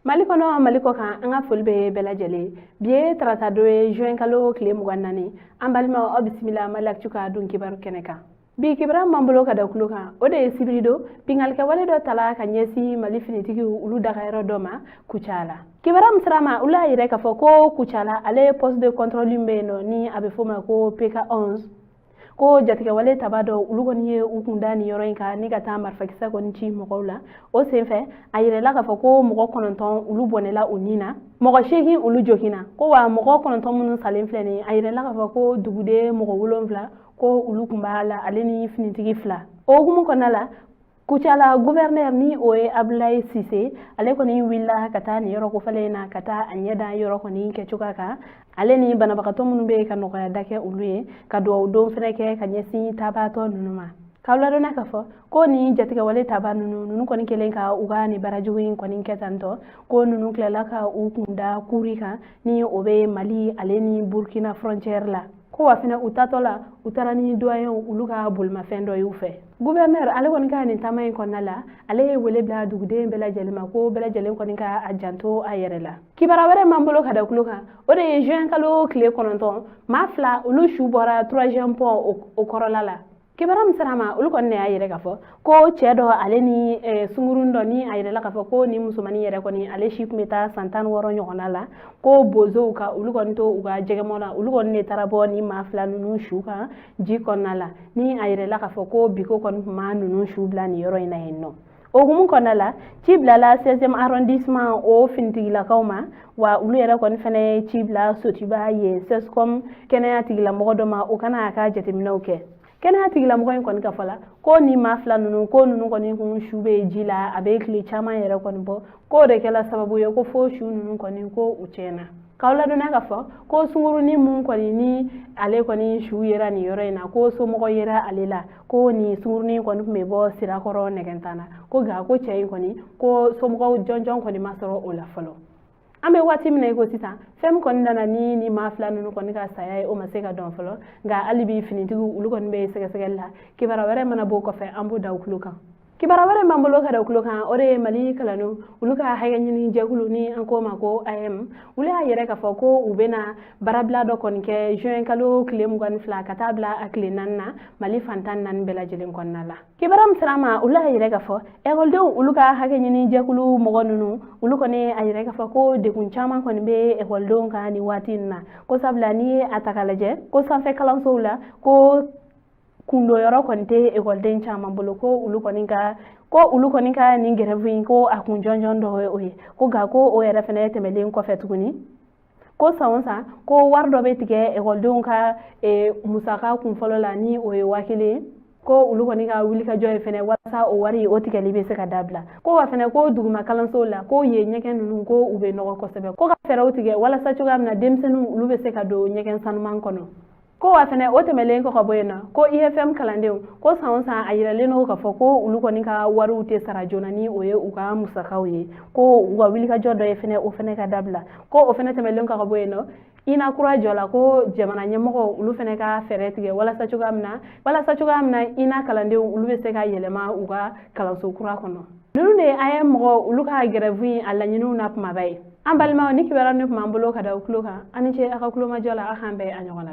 Malikono maliko kan an ka foli bɛ bɛɛ lajɛlen bi ye tarata dɔ ye juin kalo tile 24 an balima aw bisimila Malactu ka dun kibaru kɛnɛ kan bi kibaru m'an bolo ka da kulo kan o de ye sibiri don bingalikɛwale dɔ tala ka ɲɛsin Mali finitigiw olu dagayɔrɔ dɔ ma Kucala kibaru min sera ma olu y'a yɛrɛ k'a fɔ ko Kucala ale poste de contrôle bɛ yen nɔ ni a bɛ fɔ o ma ko PK11 ko jatigɛwale taba dɔ olu kɔni ye u kun da ni yɔrɔ in kan ni ka taa marifakisɛ kɔni ci mɔgɔw la o senfɛ a yirɛla k'a fɔ ko mɔgɔ 9 olu bɔnɛla u nin na mɔgɔ 8 olu joginna ko wa mɔgɔ 9 minnu salen filɛ nin a yirɛla k'a fɔ ko duguden mɔgɔ 7 ko olu kun b'a la ale ni finitigi 2 o hukumu kɔnɔna la Kucala gouverneur ni o ye Abdoulaye Cissé ale kɔni wulila ka taa ni yɔrɔ kofalen na ka taa a ɲɛda yɔrɔ kɔni kɛcogo kan ale ni banabagatɔ minnu bɛ ka nɔgɔya da kɛ olu ye ka dugawu don fɛnɛ kɛ ka ɲɛsin tabatɔ ninnu ma k'aw ladɔnna k'a fɔ ko ni jatigɛwale taba ninnu kɔni kelen ka u ka ni barajugu in kɔni kɛ tantɔ ko ninnu tilala ka u kun da kuri kan ni o bɛ Mali ale ni Burkina frontière la ko wa fɛnɛ u tatɔ la u taara ni doyen olu ka bolimafɛn dɔ y'u fɛ gouverneur ale kɔni ka nin taama in kɔnɔna la ale ye wele bila duguden bɛɛ lajɛlen ma ko bɛɛ lajɛlen kɔni ka a janto a yɛrɛ la kibara wɛrɛ m'an bolo ka da kulo kan o de ye juin kalo tile 9 maa 2 olu su bɔra 3e pont o kɔrɔla la kibara min sera ma olu kɔni y'a yɛrɛ k'a fɔ ko cɛ dɔ ale ni sungurun dɔ ni a yɛrɛla k'a fɔ ko ni musomanin yɛrɛ kɔni ale si kun bɛ taa san 16 ɲɔgɔnna la ko bozow ka olu kɔni to u ka jɛgɛmɔ la olu kɔni de taara bɔ ni maa 2 ninnu su kan ji kɔnɔna la ni a yɛrɛla k'a fɔ ko biko kɔni tun ma ninnu su bila ni yɔrɔ in na yen nɔ o hukumu kɔnɔna la ci bilala 16e arrondissement o finitigilakaw ma wa olu yɛrɛ kɔni fɛnɛ ye ci bila sotiba ye sescom kɛnɛya tigilamɔgɔ dɔ ma o kana a ka jateminɛw kɛ kɛnɛya tigilamɔgɔ in kɔni ka fɔ la ko ni maa 2 ninnu ko ninnu kɔni kun su bɛ ji la a bɛ tile caman yɛrɛ kɔni bɔ ko de kɛla sababu ye ko fo su ninnu kɔni ko u tiɲɛna k'aw ladɔnna k'a fɔ ko sungurunin mun kɔni ni ale kɔni su yera ni yɔrɔ in na ko somɔgɔ yera ale la ko ni sungurunin kɔni tun bɛ bɔ sirakɔrɔ nɛgɛntan na ko nka ko cɛ in kɔni ko somɔgɔw jɔnjɔn kɔni ma sɔrɔ o la fɔlɔ an bɛ waati min na i ko sisan fɛn min kɔni nana ni maa 2 ninnu kɔni ka saya ye o ma se ka dɔn fɔlɔ nka hali bi finitigiw olu kɔni bɛ sɛgɛsɛgɛli la kibaru wɛrɛ mana bɔ kɔfɛ an b'o da u tulo kan kibaru wɛrɛ m'an bolo ka da tulo kan o de ye Mali kalandenw olu ka hakɛ ɲini jɛkulu ni an ko ma ko AM olu y'a yɛrɛ k'a fɔ ko u bɛna baarabila dɔ kɔni kɛ juin kalo tile 22 ka taa bila a tile 4 na Mali fantan 4 bɛɛ lajɛlen kɔnɔna la kibaru min sera ma olu y'a yɛrɛ k'a fɔ ekɔlidenw olu ka hakɛ ɲini jɛkulu mɔgɔ ninnu olu kɔni a yɛrɛ k'a fɔ ko dekun caman kɔni bɛ ekɔlidenw kan ni waati in na ko sabula n'i ye a ta k'a lajɛ ko sanfɛ kalansow la ko kundo yɔrɔ kɔni tɛ ekɔliden caman bolo ko olu kɔni ka nin grève in ko a kun jɔnjɔn dɔ ye o ye ko nka ko o yɛrɛ fɛnɛ tɛmɛlen kɔfɛ tuguni ko san o san ko wari dɔ bɛ tigɛ ekɔlidenw ka musaka kun fɔlɔ la ni o ye 1000 ko olu kɔni ka wulikajɔ ye fɛnɛ walasa o wari o tigɛli bɛ se ka dabila ko wa fɛnɛ ko duguma kalansow la ko ye ɲɛgɛn ninnu ko u bɛ nɔgɔ kosɛbɛ ko ka fɛɛrɛw tigɛ walasa cogoya min na denmisɛnninw olu bɛ se ka don ɲɛgɛn sanuman kɔnɔ ko wa fɛnɛ o tɛmɛlen kɔ ka bɔ yen na ko IFM kalandenw ko san o san a yiralen n'o k'a fɔ ko olu kɔni ka wariw tɛ sara joona ni o ye u ka musakaw ye ko u ka wulikajɔ dɔ ye fɛnɛ o fɛnɛ ka dabila ko o fɛnɛ tɛmɛlen kɔ ka bɔ yen nɔ ina kura jɔ la ko jamana ɲɛmɔgɔ olu fɛnɛ ka fɛɛrɛ tigɛ walasa cogoya min na ina kalandenw olu bɛ se ka yɛlɛma u ka kalanso kura kɔnɔ ninnu de an ye mɔgɔ olu ka grève in a laɲiniw na kumaba ye an balimaw ni kibaru ni tun b'an bolo ka da u tulo kan ani ce a ka kulomajɔ la a k'an bɛn a ɲɔgɔn na